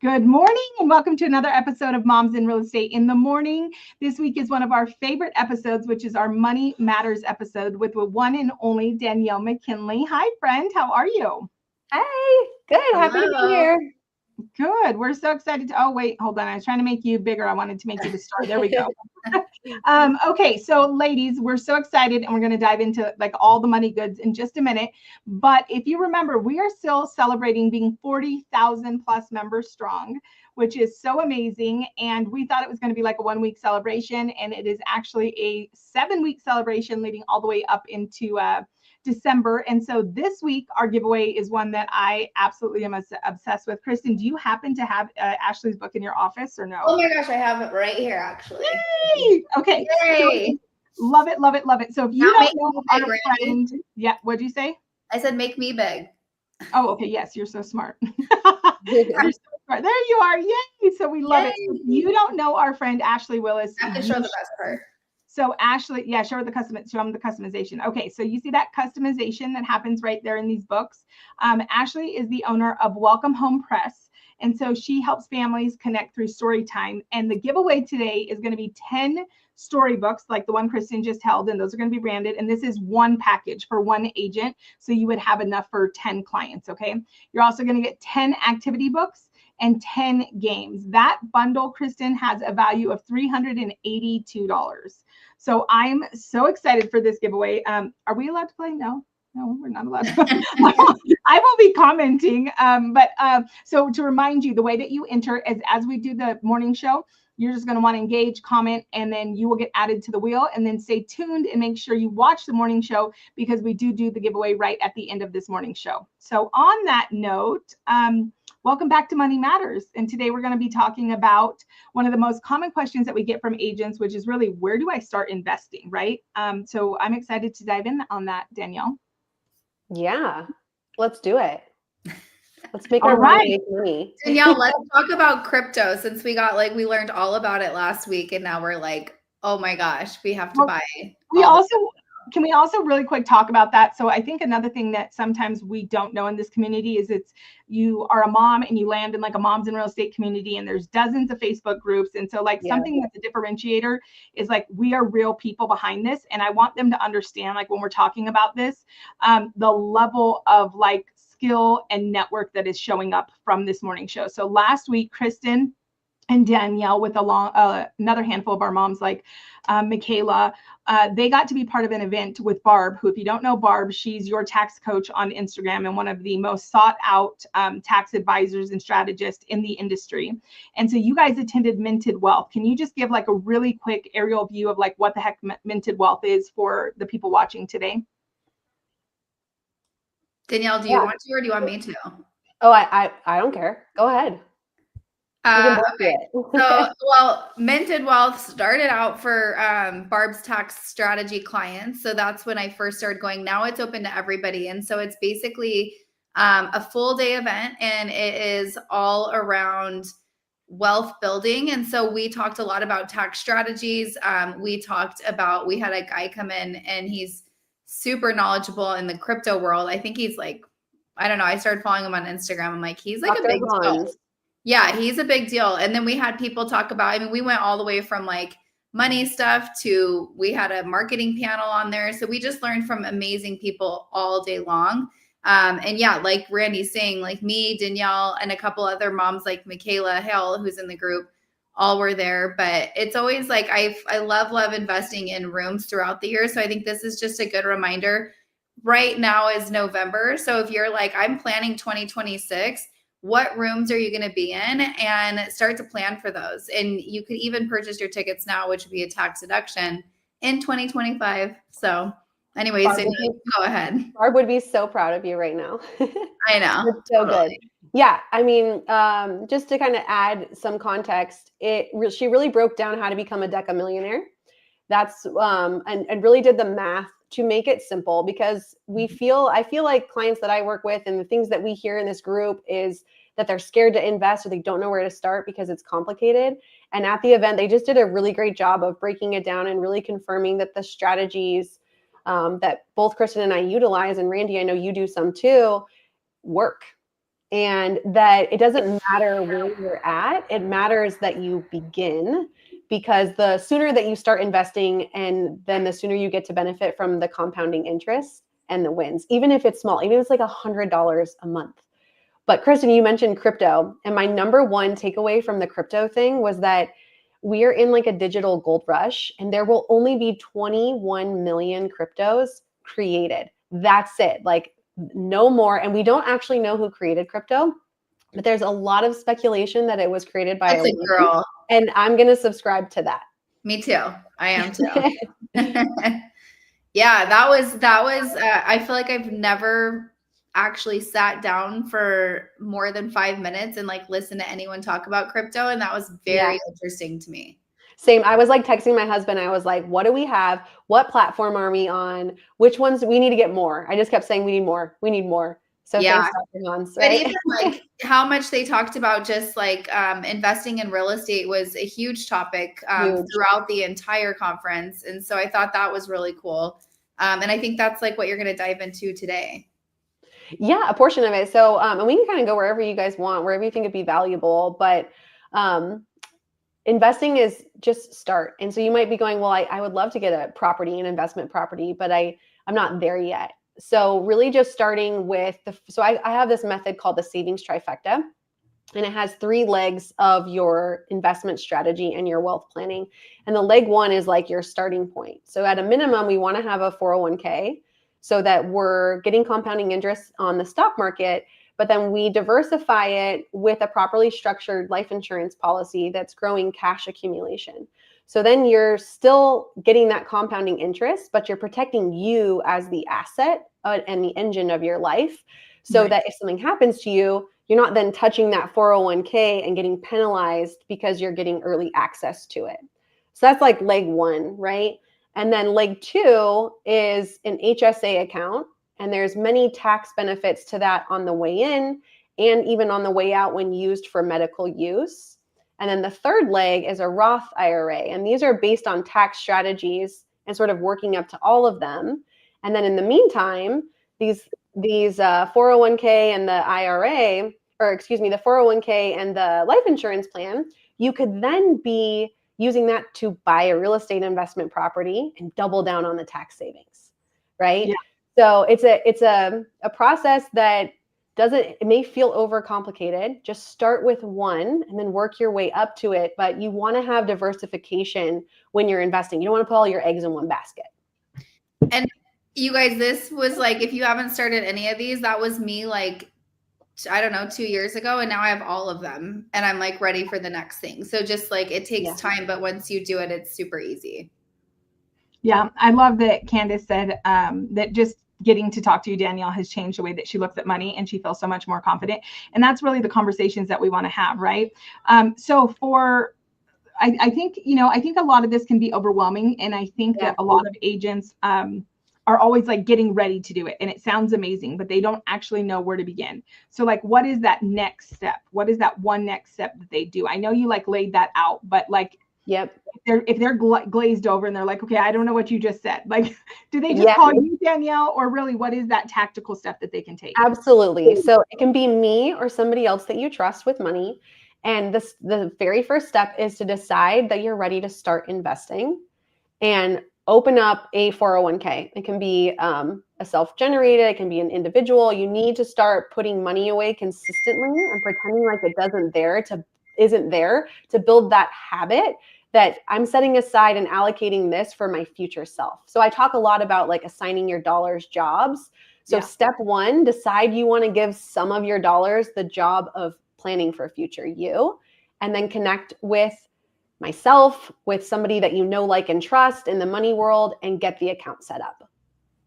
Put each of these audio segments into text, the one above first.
Good morning and welcome to another episode of Moms in Real Estate in the Morning. This week is one of our favorite episodes, which is our Money Matters episode with the one and only Danielle McKinley. Hi, friend. How are you? Hey, good. Hello. Happy to be here. Good. We're so excited to, oh, wait, hold on. I was trying to make you bigger. I wanted to make you the star. There we go. Okay. So ladies, we're so excited and we're going to dive into like all the money goods in just a minute. But if you remember, we are still celebrating being 40,000 plus members strong, which is so amazing. And we thought it was going to be like a 1 week celebration, and it is actually a 7 week celebration leading all the way up into December. And so this week, our giveaway is one that I absolutely am obsessed with. Kristen, do you happen to have Ashley's book in your office or no? Oh my gosh, I have it right here, actually. Yay! Okay. Yay! So, love it, love it, love it. So if you Now don't know our friend, yeah, what'd you say? I said, make me big. Oh, okay. Yes, you're so smart. You're so smart. There you are. Yay! So we love it. So if you don't know our friend Ashley Willis, I have to show the best part. So Ashley, yeah, show them the customization. Okay, so you see that customization that happens right there in these books. Ashley is the owner of Welcome Home Press. And so she helps families connect through story time. And the giveaway today is going to be 10 storybooks like the one Kristen just held. And those are going to be branded. And this is one package for one agent. So you would have enough for 10 clients, okay? You're also going to get 10 activity books and 10 games. That bundle, Kristen, has a value of $382. So I'm so excited for this giveaway. Are we allowed to play? No, we're not allowed to. I will be commenting. So to remind you, the way that you enter is as we do the morning show, you're just going to want to engage, comment, and then you will get added to the wheel. And then stay tuned and make sure you watch the morning show because we do the giveaway right at the end of this morning show. So on that note, welcome back to Money Matters. And today we're going to be talking about one of the most common questions that we get from agents, which is really, where do I start investing, right? So I'm excited to dive in on that, Danielle. Yeah, let's do it. Let's make our money. Danielle, let's talk about crypto since we learned all about it last week. And now we're like, oh my gosh, we have to buy. Can we also really quick talk about that? So I think another thing that sometimes we don't know in this community is you are a mom and you land in like a moms in real estate community and there's dozens of Facebook groups. And so something that's a differentiator is like, we are real people behind this. And I want them to understand, like when we're talking about this, the level of like skill and network that is showing up from this morning show. So last week, Kristen and Danielle with another handful of our moms like Michaela, they got to be part of an event with Barb, who, if you don't know Barb, she's your tax coach on Instagram and one of the most sought out tax advisors and strategists in the industry. And so you guys attended Minted Wealth. Can you just give like a really quick aerial view of like what the heck Minted Wealth is for the people watching today? Danielle, do you want to or do you want me to? Oh, I don't care. Go ahead. Okay. So, Minted Wealth started out for Barb's tax strategy clients. So that's when I first started going. Now it's open to everybody. And so it's basically a full day event and it is all around wealth building. And so we talked a lot about tax strategies. We had a guy come in and he's super knowledgeable in the crypto world. I think he's like, I don't know. I started following him on Instagram. I'm like, he's like a big deal. Yeah, he's a big deal. And then we had people talk about, we went all the way from like money stuff to, we had a marketing panel on there. So we just learned from amazing people all day long. And yeah, like Randy's saying, like me, Danielle, and a couple other moms like Michaela Hill, who's in the group, all were there. But it's always like, I love investing in rooms throughout the year. So I think this is just a good reminder. Right now is November. So if you're like, I'm planning 2026, what rooms are you going to be in, and start to plan for those. And you could even purchase your tickets now, which would be a tax deduction in 2025. So anyways, go ahead. Barb would be so proud of you right now. I know. It's so totally good. Yeah. Just to kind of add some context, she really broke down how to become a Deca millionaire. That's, and really did the math to make it simple, because I feel like clients that I work with and the things that we hear in this group is that they're scared to invest or they don't know where to start because it's complicated. And at the event, they just did a really great job of breaking it down and really confirming that the strategies that both Kristen and I utilize, and Randy, I know you do some too, work. and that it doesn't matter where you're at. It matters that you begin, because the sooner that you start investing, and then the sooner you get to benefit from the compounding interest and the wins, even if it's small, even if it's like $100 a month. But Kristen, you mentioned crypto, and my number one takeaway from the crypto thing was that we are in like a digital gold rush, and there will only be 21 million cryptos created. That's it. Like, no more. And we don't actually know who created crypto, but there's a lot of speculation that it was created by That's a girl. And I'm going to subscribe to that. Me too. I am too. Yeah, that was, I feel like I've never actually sat down for more than 5 minutes and like listened to anyone talk about crypto. And that was very interesting to me. Same. I was like texting my husband. I was like, what do we have? What platform are we on? Which ones? We need to get more. I just kept saying, we need more. We need more. So yeah. Thanks, Hans, right? But even like how much they talked about just like investing in real estate was a huge topic throughout the entire conference. And so I thought that was really cool. And I think that's like what you're going to dive into today. Yeah, a portion of it. So, and we can kind of go wherever you guys want, wherever you think it'd be valuable, but investing is just start. And so you might be going, well, I would love to get a property, an investment property, but I'm not there yet. So really just starting with I have this method called the savings trifecta, and it has 3 legs of your investment strategy and your wealth planning. And the leg 1 is like your starting point. So at a minimum, we want to have a 401k so that we're getting compounding interest on the stock market, but then we diversify it with a properly structured life insurance policy that's growing cash accumulation. So then you're still getting that compounding interest, but you're protecting you as the asset and the engine of your life, so that if something happens to you, you're not then touching that 401k and getting penalized because you're getting early access to it. So that's like leg 1, right? And then leg 2 is an HSA account. And there's many tax benefits to that on the way in and even on the way out when used for medical use. And then the third leg is a Roth IRA. And these are based on tax strategies and sort of working up to all of them. And then in the meantime, these 401k and the IRA, or excuse me, the 401k and the life insurance plan, you could then be using that to buy a real estate investment property and double down on the tax savings, right? Yeah. So it's a process that it may feel overcomplicated. Just start with one and then work your way up to it. But you want to have diversification when you're investing. You don't want to put all your eggs in one basket. And you guys, this was like, if you haven't started any of these, that was me like, I don't know, 2 years ago. And now I have all of them and I'm like ready for the next thing. So just like, it takes time, but once you do it, it's super easy. Yeah. I love that Candace said that just getting to talk to you, Danielle, has changed the way that she looks at money and she feels so much more confident. And that's really the conversations that we want to have, right? So I think, I think a lot of this can be overwhelming. And I think that a lot of agents are always like getting ready to do it. And it sounds amazing, but they don't actually know where to begin. So like, what is that next step? What is that one next step that they do? I know you like laid that out, but like, if they're glazed over and they're like, okay, I don't know what you just said. Like, do they just call you, Danielle, or really what is that tactical step that they can take? Absolutely. So it can be me or somebody else that you trust with money. And the very first step is to decide that you're ready to start investing and open up a 401k. It can be a self-generated, it can be an individual. You need to start putting money away consistently and pretending like it isn't there to build that habit that I'm setting aside and allocating this for my future self. So I talk a lot about like assigning your dollars jobs. So step 1, decide you want to give some of your dollars the job of planning for future you, and then connect with myself, with somebody that you know, like, and trust in the money world, and get the account set up.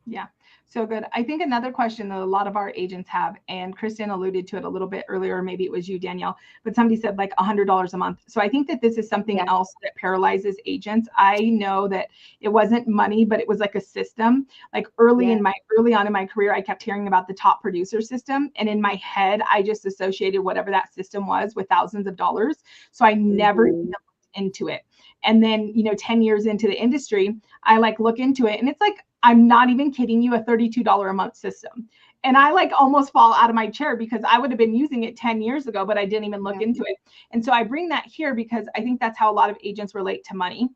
Yeah. So good. I think another question that a lot of our agents have, and Kristen alluded to it a little bit earlier, maybe it was you, Danielle, but somebody said like $100 a month. So I think that this is something else that paralyzes agents. I know that it wasn't money, but it was like a system. Like early on in my career, I kept hearing about the top producer system. And in my head, I just associated whatever that system was with thousands of dollars. So I never even looked into it. And then, 10 years into the industry, I like look into it and it's like, I'm not even kidding you, a $32 a month system. And I like almost fall out of my chair because I would have been using it 10 years ago, but I didn't even look into it. And so I bring that here because I think that's how a lot of agents relate to money.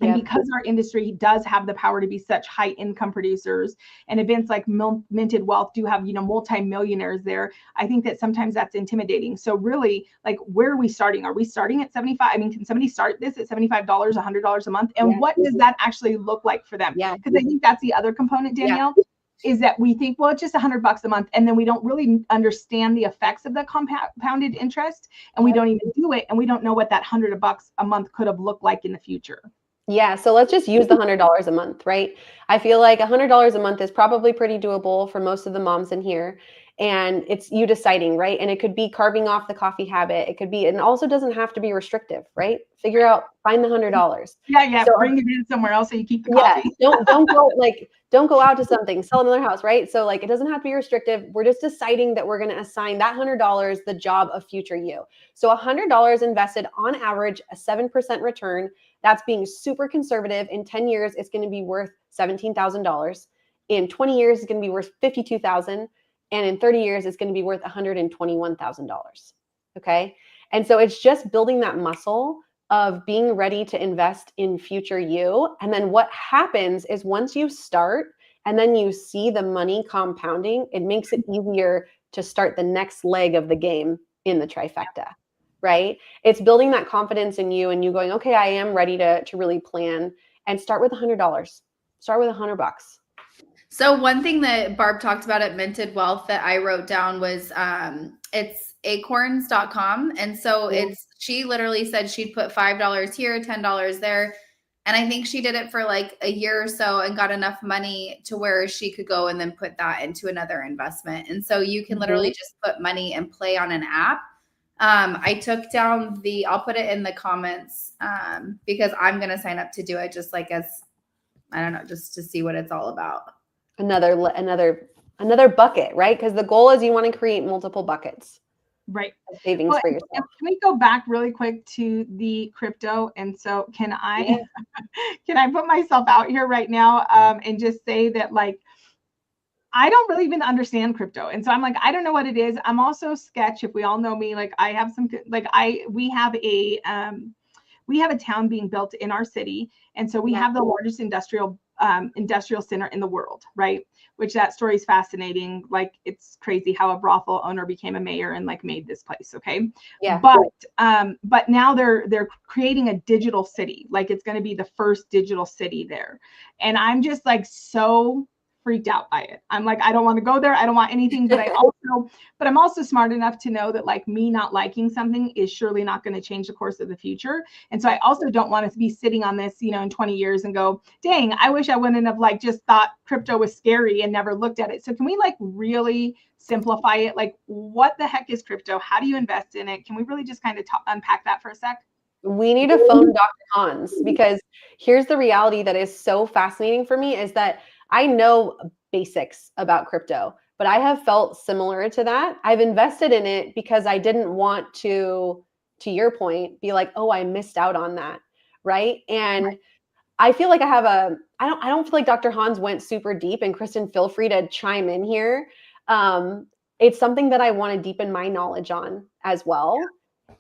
And because our industry does have the power to be such high income producers, and events like Minted Wealth do have, multi-millionaires there, I think that sometimes that's intimidating. So really, like, where are we starting? Are we starting at 75? I mean, can somebody start this at $75, $100 a month? And what does that actually look like for them? Because I think that's the other component, Danielle, is that we think, well, it's just $100 a month. And then we don't really understand the effects of the compounded interest, and we don't even do it. And we don't know what that $100 a month could have looked like in the future. Yeah, so let's just use the $100 a month, right? I feel like $100 a month is probably pretty doable for most of the moms in here. And it's you deciding, right? And it could be carving off the coffee habit. It could be, and also doesn't have to be restrictive, right? Figure out, find the $100. Yeah. So, bring it in somewhere else so you keep the coffee. Don't go out to something, sell another house, right? So like, it doesn't have to be restrictive. We're just deciding that we're going to assign that $100 the job of future you. So $100 invested on average, a 7% return. That's being super conservative. In 10 years, it's going to be worth $17,000. In 20 years, it's going to be worth $52,000. And in 30 years, it's going to be worth $121,000. Okay. And so it's just building that muscle of being ready to invest in future you. And then what happens is once you start and then you see the money compounding, it makes it easier to start the next leg of the game in the trifecta, right? It's building that confidence in you and you going, okay, I am ready to really plan, and start with $100. Start with $100. So one thing that Barb talked about at Minted Wealth that I wrote down was it's acorns.com. And so she literally said she'd put $5 here, $10 there. And I think she did it for like a year or so and got enough money to where she could go and then put that into another investment. And so you can literally just put money and play on an app. I took down I'll put it in the comments because I'm going to sign up to do it just like I don't know, just to see what it's all about. Another bucket, right? Because the goal is you want to create multiple buckets. Right. Savings for yourself. Can we go back really quick to the crypto? And so can I put myself out here right now and just say that, like, I don't really even understand crypto. And so I'm like, I don't know what it is. I'm also sketch. If we all know me, like I have some, like we have a town being built in our city. And so we have the largest industrial center in the world, right? Which that story is fascinating. Like, it's crazy how a brothel owner became a mayor and like made this place. Okay. Yeah. But now they're creating a digital city. Like, it's going to be the first digital city there. And I'm just like, so freaked out by it. I'm like, I don't want to go there. I don't want anything, but I'm also smart enough to know that, like, me not liking something is surely not going to change the course of the future. And so I also don't want to be sitting on this, in 20 years and go, dang, I wish I wouldn't have like just thought crypto was scary and never looked at it. So can we like really simplify it? Like, what the heck is crypto? How do you invest in it? Can we really just kind of unpack that for a sec? We need to phone Dr. Hans, because here's the reality that is so fascinating for me is that I know basics about crypto, but I have felt similar to that. I've invested in it because I didn't want to your point, be like, oh, I missed out on that. Right. And I feel like I don't feel like Dr. Hans went super deep, and Kristen, feel free to chime in here. It's something that I want to deepen my knowledge on as well.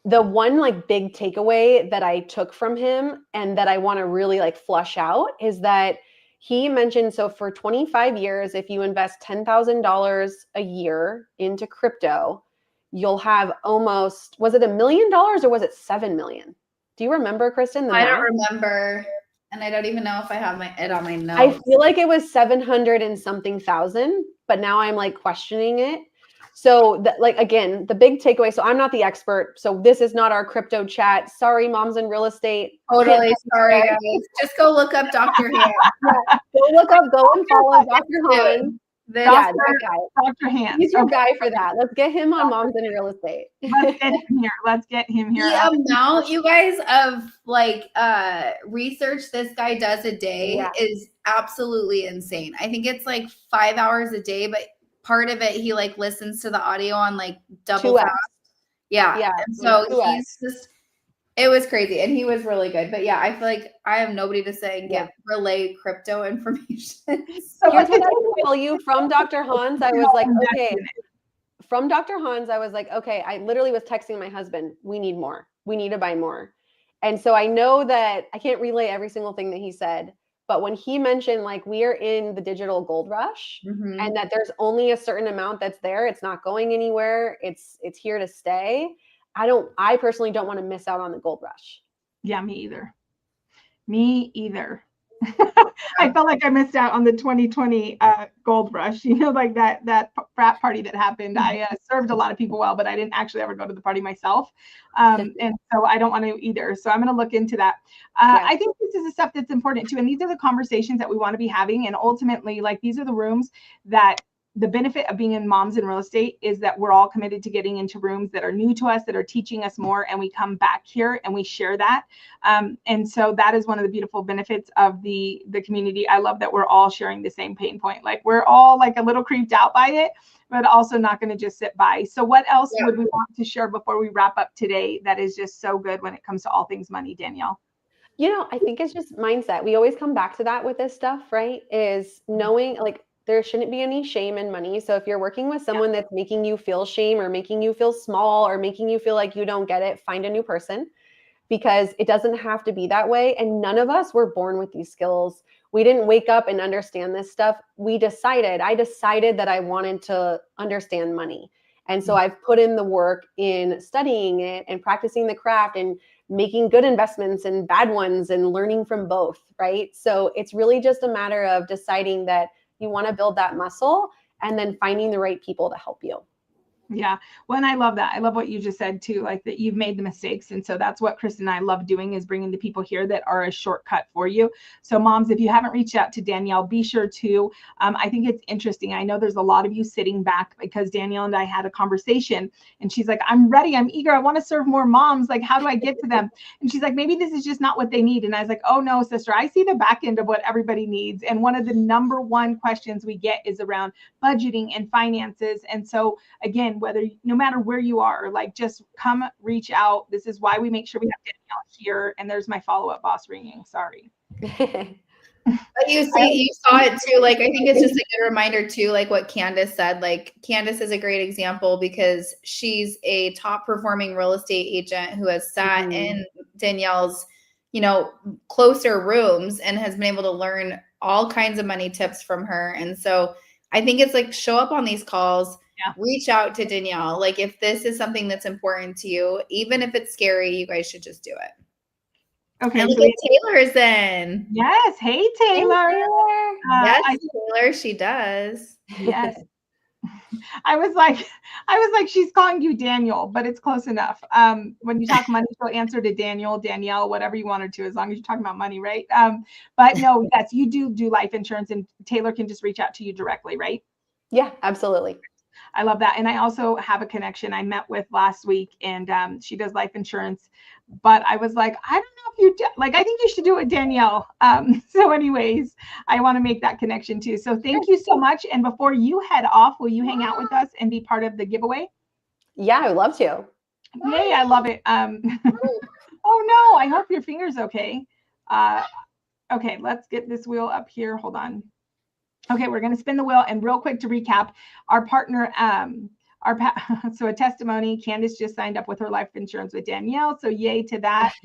The one like big takeaway that I took from him and that I want to really like flush out is that he mentioned, so for 25 years, if you invest $10,000 a year into crypto, you'll have almost, was it $1 million or was it 7 million? Do you remember, Kristen? I don't remember. And I don't even know if I have it on my notes. I feel like it was 700 and something thousand, but now I'm like questioning it. So again, the big takeaway, so I'm not the expert. So this is not our crypto chat. Sorry, moms in real estate. Totally sorry, guys. Just go look up Dr. Hans. Go and follow Dr. Hans. Dr. Hans. He's your guy for that. Let's get him on Moms in Real Estate. Let's get him here. The amount you guys of like research this guy does a day is absolutely insane. I think it's like 5 hours a day, but part of it he like listens to the audio on like double fast. Yeah. And so It was crazy, and he was really good. But yeah, I feel like I have nobody to say and relay crypto information. So here's what I will tell you from Dr. Hans. I was like, okay. From Dr. Hans, I was like, okay. I literally was texting my husband. We need more. We need to buy more. And so I know that I can't relay every single thing that he said, but when he mentioned like we are in the digital gold rush and that there's only a certain amount that's there, it's not going anywhere. It's here to stay. I personally don't want to miss out on the gold rush. Yeah, me either. Me either. I felt like I missed out on the 2020 gold rush, like that frat party that happened. I served a lot of people well, but I didn't actually ever go to the party myself. And so I don't want to either. So I'm going to look into that. I think this is the stuff that's important too. And these are the conversations that we want to be having. And ultimately, like, these are the rooms that the benefit of being in Moms in Real Estate is that we're all committed to getting into rooms that are new to us, that are teaching us more, and we come back here and we share that. And so that is one of the beautiful benefits of the community. I love that we're all sharing the same pain point. Like, we're all like a little creeped out by it, but also not going to just sit by. So what else would we want to share before we wrap up today that is just so good when it comes to all things money, Danielle? I think it's just mindset. We always come back to that with this stuff, right? Is knowing, like, there shouldn't be any shame in money. So if you're working with someone that's making you feel shame or making you feel small or making you feel like you don't get it, find a new person, because it doesn't have to be that way. And none of us were born with these skills. We didn't wake up and understand this stuff. I decided that I wanted to understand money. And so I've put in the work in studying it and practicing the craft and making good investments and bad ones and learning from both, right? So it's really just a matter of deciding that you want to build that muscle and then finding the right people to help you. Yeah. Well, and I love that. I love what you just said too, like that you've made the mistakes. And so that's what Chris and I love doing, is bringing the people here that are a shortcut for you. So moms, if you haven't reached out to Danielle, be sure to. I think it's interesting. I know there's a lot of you sitting back because Danielle and I had a conversation and she's like, I'm ready. I'm eager. I want to serve more moms. Like, how do I get to them? And she's like, maybe this is just not what they need. And I was like, oh no, sister, I see the back end of what everybody needs. And one of the number one questions we get is around budgeting and finances. And so again, no matter where you are, like, just come reach out. This is why we make sure we have Danielle here. And there's my follow-up boss ringing. Sorry. But you saw it too. Like, I think it's just a good reminder too, like what Candace said. Like, Candace is a great example because she's a top performing real estate agent who has sat in Danielle's, closer rooms and has been able to learn all kinds of money tips from her. And so I think it's like, show up on these calls. Yeah. Reach out to Danielle. Like, if this is something that's important to you, even if it's scary, you guys should just do it. Okay. And look at Taylor's in. Yes. Hey, Taylor. Yes, Taylor, she does. Yes. I was like, she's calling you Daniel, but it's close enough. When you talk money, she'll answer to Danielle, whatever you want her to, as long as you're talking about money, right? But no, yes, you do life insurance, and Taylor can just reach out to you directly, right? Yeah, absolutely. I love that. And I also have a connection I met with last week, and she does life insurance, but I was like, I don't know if you do, like, I think you should do it, Danielle. So anyways, I want to make that connection too. So thank you so much. And before you head off, will you hang out with us and be part of the giveaway? Yeah, I would love to. Yay, I love it. Oh no, I hope your finger's okay. Okay, let's get this wheel up here. Hold on. Okay, we're going to spin the wheel, and real quick to recap, our partner, so a testimony, Candace just signed up with her life insurance with Danielle, so yay to that.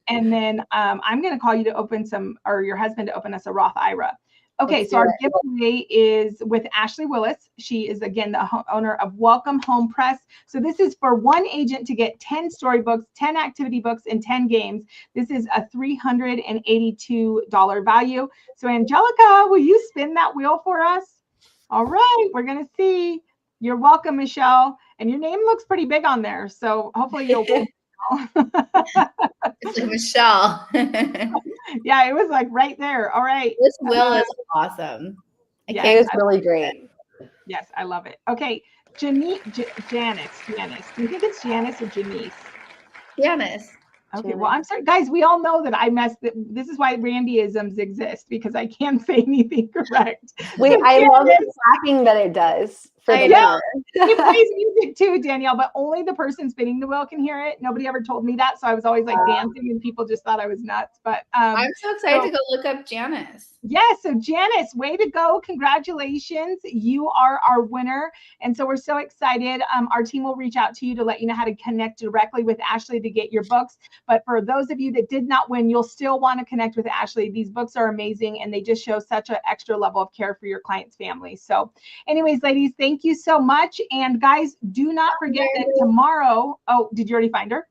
And then I'm going to call you to open or your husband to open us a Roth IRA. Okay, so our giveaway is with Ashley Willis. She is, again, the owner of Welcome Home Press. So this is for one agent to get 10 storybooks, 10 activity books, and 10 games. This is a $382 value. So Angelica, will you spin that wheel for us? All right, we're going to see. You're welcome, Michelle. And your name looks pretty big on there. So hopefully you'll win. It's like Michelle. Yeah, it was like right there. All right. This wheel is awesome. It was really great. Yes, I love it. Okay, Janice. Do you think it's Janice or Janice? Janice. Okay, well, I'm sorry, guys. We all know that I messed it. This is why Randyisms exist, because I can't say anything correct. Wait, I love the clapping that it does for the Yeah. winner. It plays music too, Danielle, but only the person spinning the wheel can hear it. Nobody ever told me that. So I was always like dancing and people just thought I was nuts. But I'm so excited to go look up Janice. Yes. So Janice, way to go. Congratulations. You are our winner. And so we're so excited. Our team will reach out to you to let you know how to connect directly with Ashley to get your books. But for those of you that did not win, you'll still want to connect with Ashley. These books are amazing and they just show such an extra level of care for your clients' families. So anyways, ladies, thank you so much. And guys, do not forget that tomorrow, oh, did you already find her?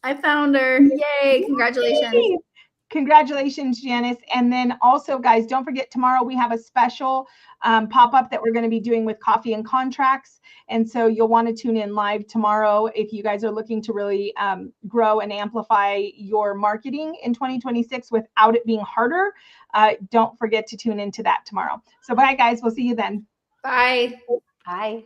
I found her. Yay. Congratulations. Yay. Congratulations, Janice. And then also, guys, don't forget tomorrow we have a special pop-up that we're going to be doing with coffee and contracts. And so you'll want to tune in live tomorrow if you guys are looking to really grow and amplify your marketing in 2026 without it being harder. Don't forget to tune into that tomorrow. So bye, guys. We'll see you then. Bye. Bye.